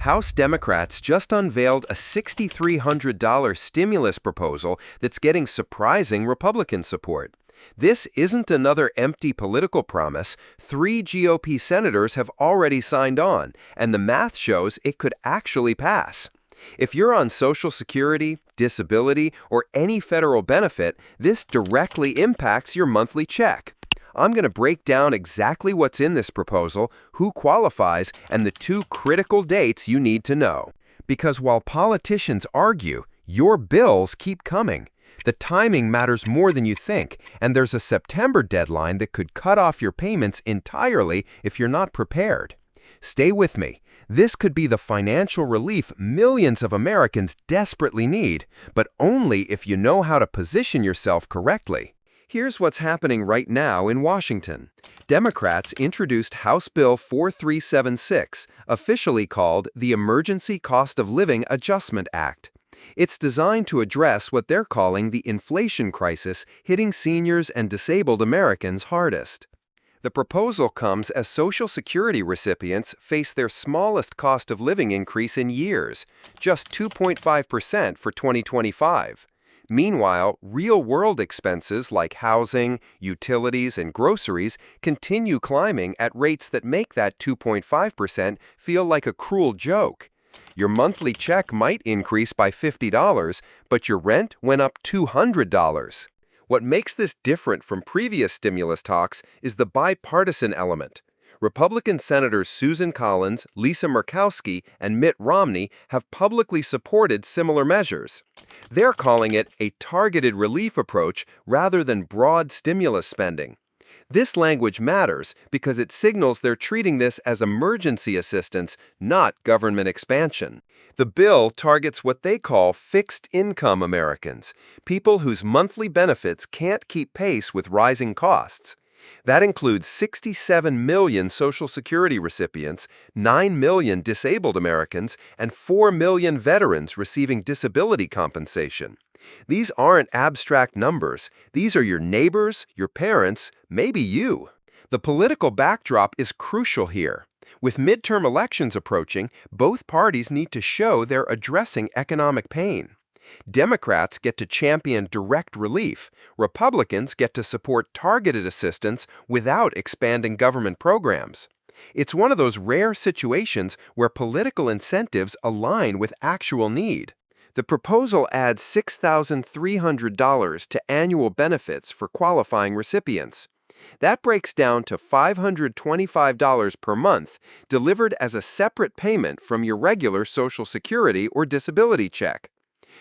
House Democrats just unveiled a $6,300 stimulus proposal that's getting surprising Republican support. This isn't another empty political promise. 3 GOP senators have already signed on, and the math shows it could actually pass. If you're on Social Security, disability, or any federal benefit, this directly impacts your monthly check. I'm going to break down exactly what's in this proposal, who qualifies, and the 2 critical dates you need to know. Because while politicians argue, your bills keep coming. The timing matters more than you think, and there's a September deadline that could cut off your payments entirely if you're not prepared. Stay with me. This could be the financial relief millions of Americans desperately need, but only if you know how to position yourself correctly. Here's what's happening right now in Washington. Democrats introduced House Bill 4376, officially called the Emergency Cost of Living Adjustment Act. It's designed to address what they're calling the inflation crisis hitting seniors and disabled Americans hardest. The proposal comes as Social Security recipients face their smallest cost of living increase in years, just 2.5% for 2025. Meanwhile, real-world expenses like housing, utilities, and groceries continue climbing at rates that make that 2.5% feel like a cruel joke. Your monthly check might increase by $50, but your rent went up $200. What makes this different from previous stimulus talks is the bipartisan element. Republican Senators Susan Collins, Lisa Murkowski, and Mitt Romney have publicly supported similar measures. They're calling it a targeted relief approach rather than broad stimulus spending. This language matters because it signals they're treating this as emergency assistance, not government expansion. The bill targets what they call fixed-income Americans, people whose monthly benefits can't keep pace with rising costs. That includes 67 million Social Security recipients, 9 million disabled Americans, and 4 million veterans receiving disability compensation. These aren't abstract numbers. These are your neighbors, your parents, maybe you. The political backdrop is crucial here. With midterm elections approaching, both parties need to show they're addressing economic pain. Democrats get to champion direct relief. Republicans get to support targeted assistance without expanding government programs. It's one of those rare situations where political incentives align with actual need. The proposal adds $6,300 to annual benefits for qualifying recipients. That breaks down to $525 per month, delivered as a separate payment from your regular Social Security or disability check.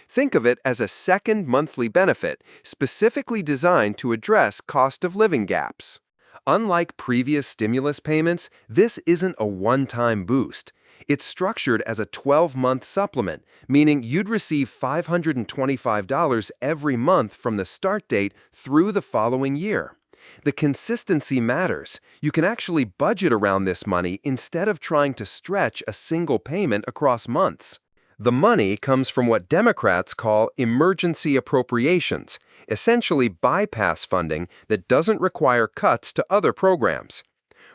Think of it as a second monthly benefit specifically designed to address cost of living gaps. Unlike previous stimulus payments, this isn't a one-time boost. It's structured as a 12-month supplement, meaning you'd receive $525 every month from the start date through the following year. The consistency matters. You can actually budget around this money instead of trying to stretch a single payment across months. The money comes from what Democrats call emergency appropriations, essentially bypass funding that doesn't require cuts to other programs.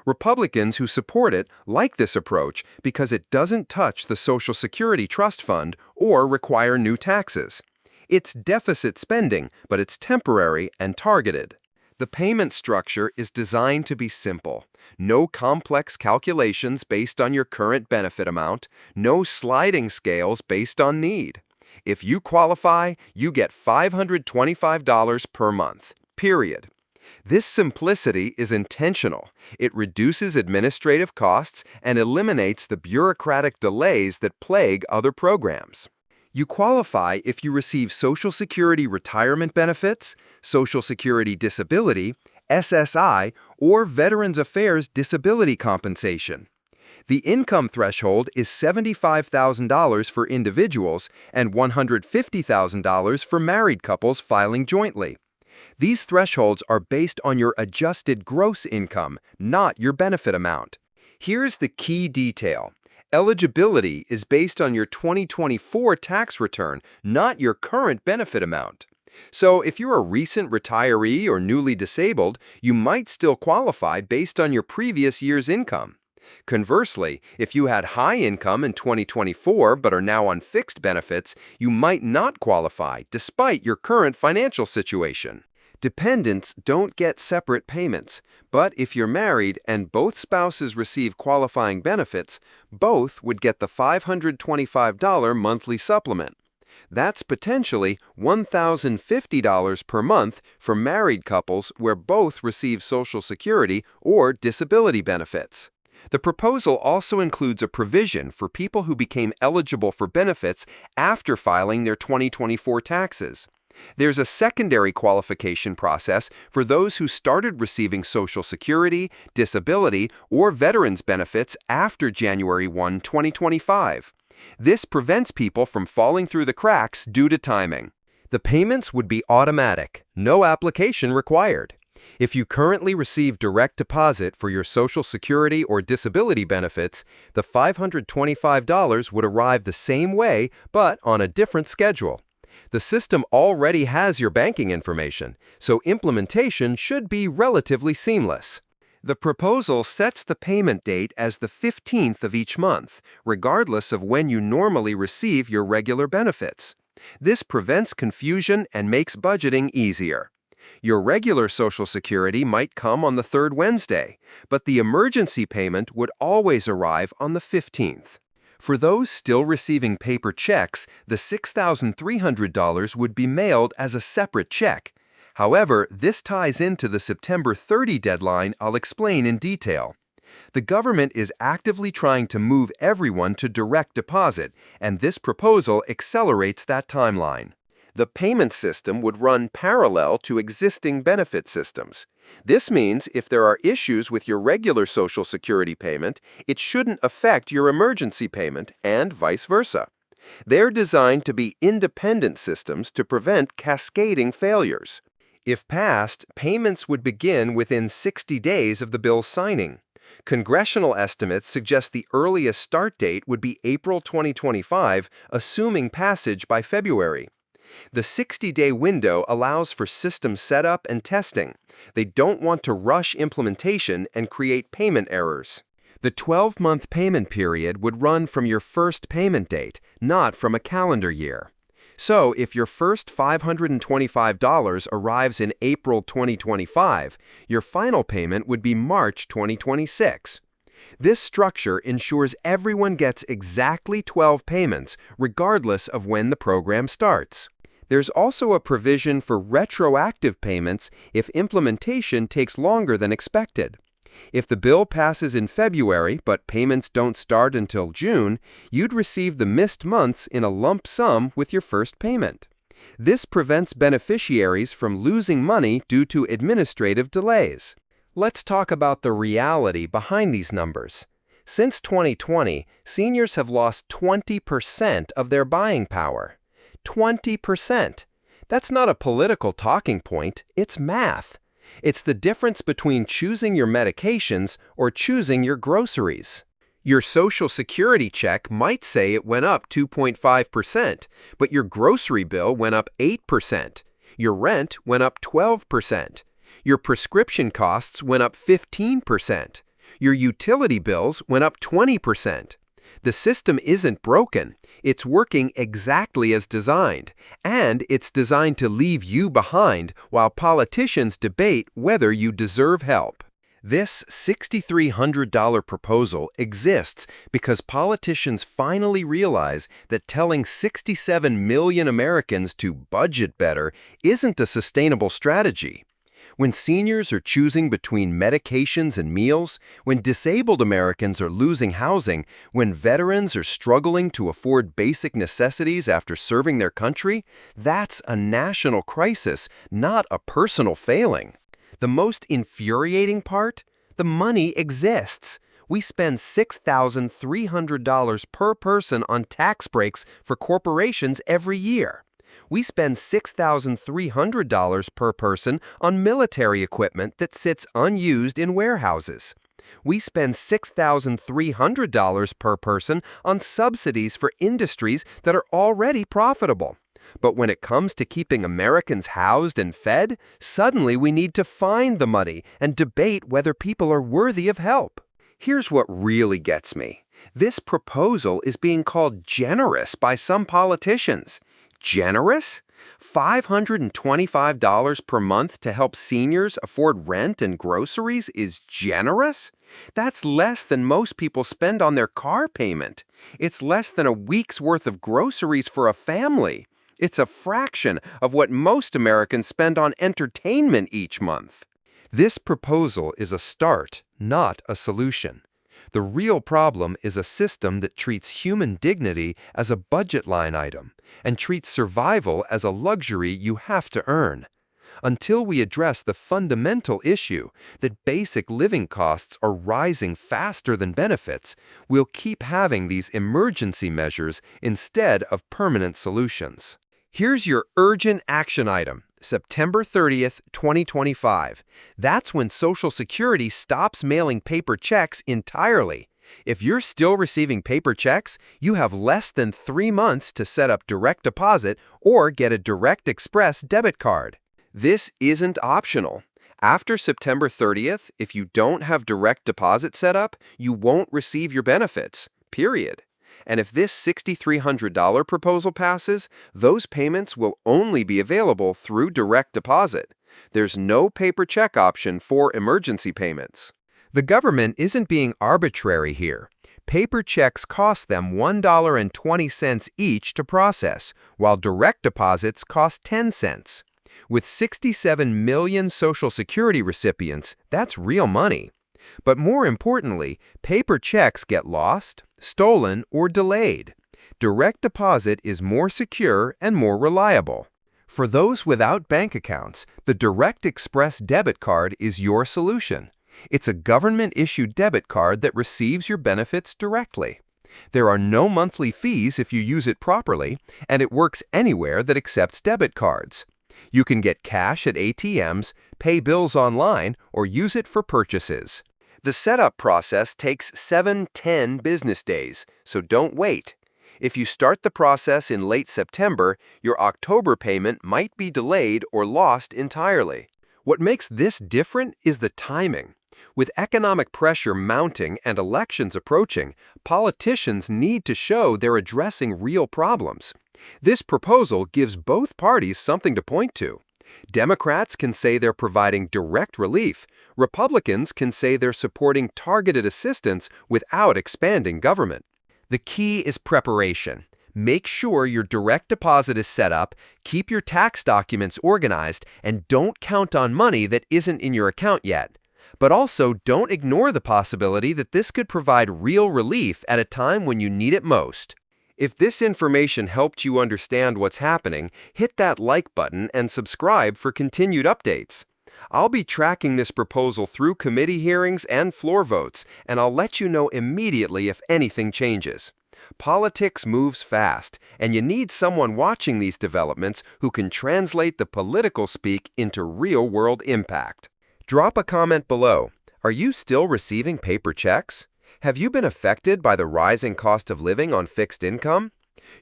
Republicans who support it like this approach because it doesn't touch the Social Security Trust Fund or require new taxes. It's deficit spending, but it's temporary and targeted. The payment structure is designed to be simple. No complex calculations based on your current benefit amount, no sliding scales based on need. If you qualify, you get $525 per month, period. This simplicity is intentional. It reduces administrative costs and eliminates the bureaucratic delays that plague other programs. You qualify if you receive Social Security retirement benefits, Social Security disability, SSI, or Veterans Affairs disability compensation. The income threshold is $75,000 for individuals and $150,000 for married couples filing jointly. These thresholds are based on your adjusted gross income, not your benefit amount. Here's the key detail. Eligibility is based on your 2024 tax return, not your current benefit amount. So if you're a recent retiree or newly disabled, you might still qualify based on your previous year's income. Conversely, if you had high income in 2024 but are now on fixed benefits, you might not qualify despite your current financial situation. Dependents don't get separate payments, but if you're married and both spouses receive qualifying benefits, both would get the $525 monthly supplement. That's potentially $1,050 per month for married couples where both receive Social Security or disability benefits. The proposal also includes a provision for people who became eligible for benefits after filing their 2024 taxes. There's a secondary qualification process for those who started receiving Social Security, disability, or veterans benefits after January 1, 2025. This prevents people from falling through the cracks due to timing. The payments would be automatic, no application required. If you currently receive direct deposit for your Social Security or disability benefits, the $525 would arrive the same way but on a different schedule. The system already has your banking information, so implementation should be relatively seamless. The proposal sets the payment date as the 15th of each month, regardless of when you normally receive your regular benefits. This prevents confusion and makes budgeting easier. Your regular Social Security might come on the third Wednesday, but the emergency payment would always arrive on the 15th. For those still receiving paper checks, the $6,300 would be mailed as a separate check. However, this ties into the September 30 deadline I'll explain in detail. The government is actively trying to move everyone to direct deposit, and this proposal accelerates that timeline. The payment system would run parallel to existing benefit systems. This means if there are issues with your regular Social Security payment, it shouldn't affect your emergency payment, and vice versa. They're designed to be independent systems to prevent cascading failures. If passed, payments would begin within 60 days of the bill's signing. Congressional estimates suggest the earliest start date would be April 2025, assuming passage by February. The 60-day window allows for system setup and testing. They don't want to rush implementation and create payment errors. The 12-month payment period would run from your first payment date, not from a calendar year. So, if your first $525 arrives in April 2025, your final payment would be March 2026. This structure ensures everyone gets exactly 12 payments, regardless of when the program starts. There's also a provision for retroactive payments if implementation takes longer than expected. If the bill passes in February but payments don't start until June, you'd receive the missed months in a lump sum with your first payment. This prevents beneficiaries from losing money due to administrative delays. Let's talk about the reality behind these numbers. Since 2020, seniors have lost 20% of their buying power. 20%. That's not a political talking point, it's math. It's the difference between choosing your medications or choosing your groceries. Your Social Security check might say it went up 2.5%, but your grocery bill went up 8%. Your rent went up 12%. Your prescription costs went up 15%. Your utility bills went up 20%. The system isn't broken. It's working exactly as designed, and it's designed to leave you behind while politicians debate whether you deserve help. This $6,300 proposal exists because politicians finally realize that telling 67 million Americans to budget better isn't a sustainable strategy. When seniors are choosing between medications and meals, when disabled Americans are losing housing, when veterans are struggling to afford basic necessities after serving their country, that's a national crisis, not a personal failing. The most infuriating part? The money exists. We spend $6,300 per person on tax breaks for corporations every year. We spend $6,300 per person on military equipment that sits unused in warehouses. We spend $6,300 per person on subsidies for industries that are already profitable. But when it comes to keeping Americans housed and fed, suddenly we need to find the money and debate whether people are worthy of help. Here's what really gets me. This proposal is being called generous by some politicians. Generous? $525 per month to help seniors afford rent and groceries is generous? That's less than most people spend on their car payment. It's less than a week's worth of groceries for a family. It's a fraction of what most Americans spend on entertainment each month. This proposal is a start, not a solution. The real problem is a system that treats human dignity as a budget line item and treats survival as a luxury you have to earn. Until we address the fundamental issue that basic living costs are rising faster than benefits, we'll keep having these emergency measures instead of permanent solutions. Here's your urgent action item. September 30th, 2025. That's when Social Security stops mailing paper checks entirely. If you're still receiving paper checks, you have less than 3 months to set up direct deposit or get a Direct Express debit card. This isn't optional. After September 30th, if you don't have direct deposit set up, you won't receive your benefits, period. And if this $6,300 proposal passes, those payments will only be available through direct deposit. There's no paper check option for emergency payments. The government isn't being arbitrary here. Paper checks cost them $1.20 each to process, while direct deposits cost 10 cents. With 67 million Social Security recipients, that's real money. But more importantly, paper checks get lost, stolen, or delayed. Direct deposit is more secure and more reliable. For those without bank accounts, the Direct Express debit card is your solution. It's a government-issued debit card that receives your benefits directly. There are no monthly fees if you use it properly, and it works anywhere that accepts debit cards. You can get cash at ATMs, pay bills online, or use it for purchases. The setup process takes 7-10 business days, so don't wait. If you start the process in late September, your October payment might be delayed or lost entirely. What makes this different is the timing. With economic pressure mounting and elections approaching, politicians need to show they're addressing real problems. This proposal gives both parties something to point to. Democrats can say they're providing direct relief. Republicans can say they're supporting targeted assistance without expanding government. The key is preparation. Make sure your direct deposit is set up, keep your tax documents organized, and don't count on money that isn't in your account yet. But also, don't ignore the possibility that this could provide real relief at a time when you need it most. If this information helped you understand what's happening, hit that like button and subscribe for continued updates. I'll be tracking this proposal through committee hearings and floor votes, and I'll let you know immediately if anything changes. Politics moves fast, and you need someone watching these developments who can translate the political speak into real-world impact. Drop a comment below. Are you still receiving paper checks? Have you been affected by the rising cost of living on fixed income?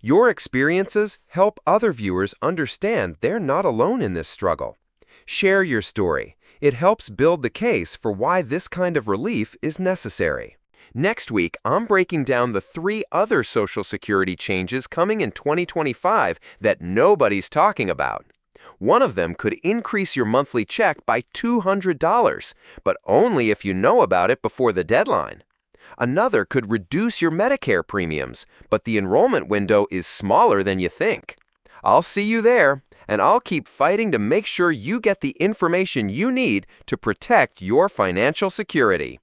Your experiences help other viewers understand they're not alone in this struggle. Share your story. It helps build the case for why this kind of relief is necessary. Next week, I'm breaking down the 3 other Social Security changes coming in 2025 that nobody's talking about. One of them could increase your monthly check by $200, but only if you know about it before the deadline. Another could reduce your Medicare premiums, but the enrollment window is smaller than you think. I'll see you there, and I'll keep fighting to make sure you get the information you need to protect your financial security.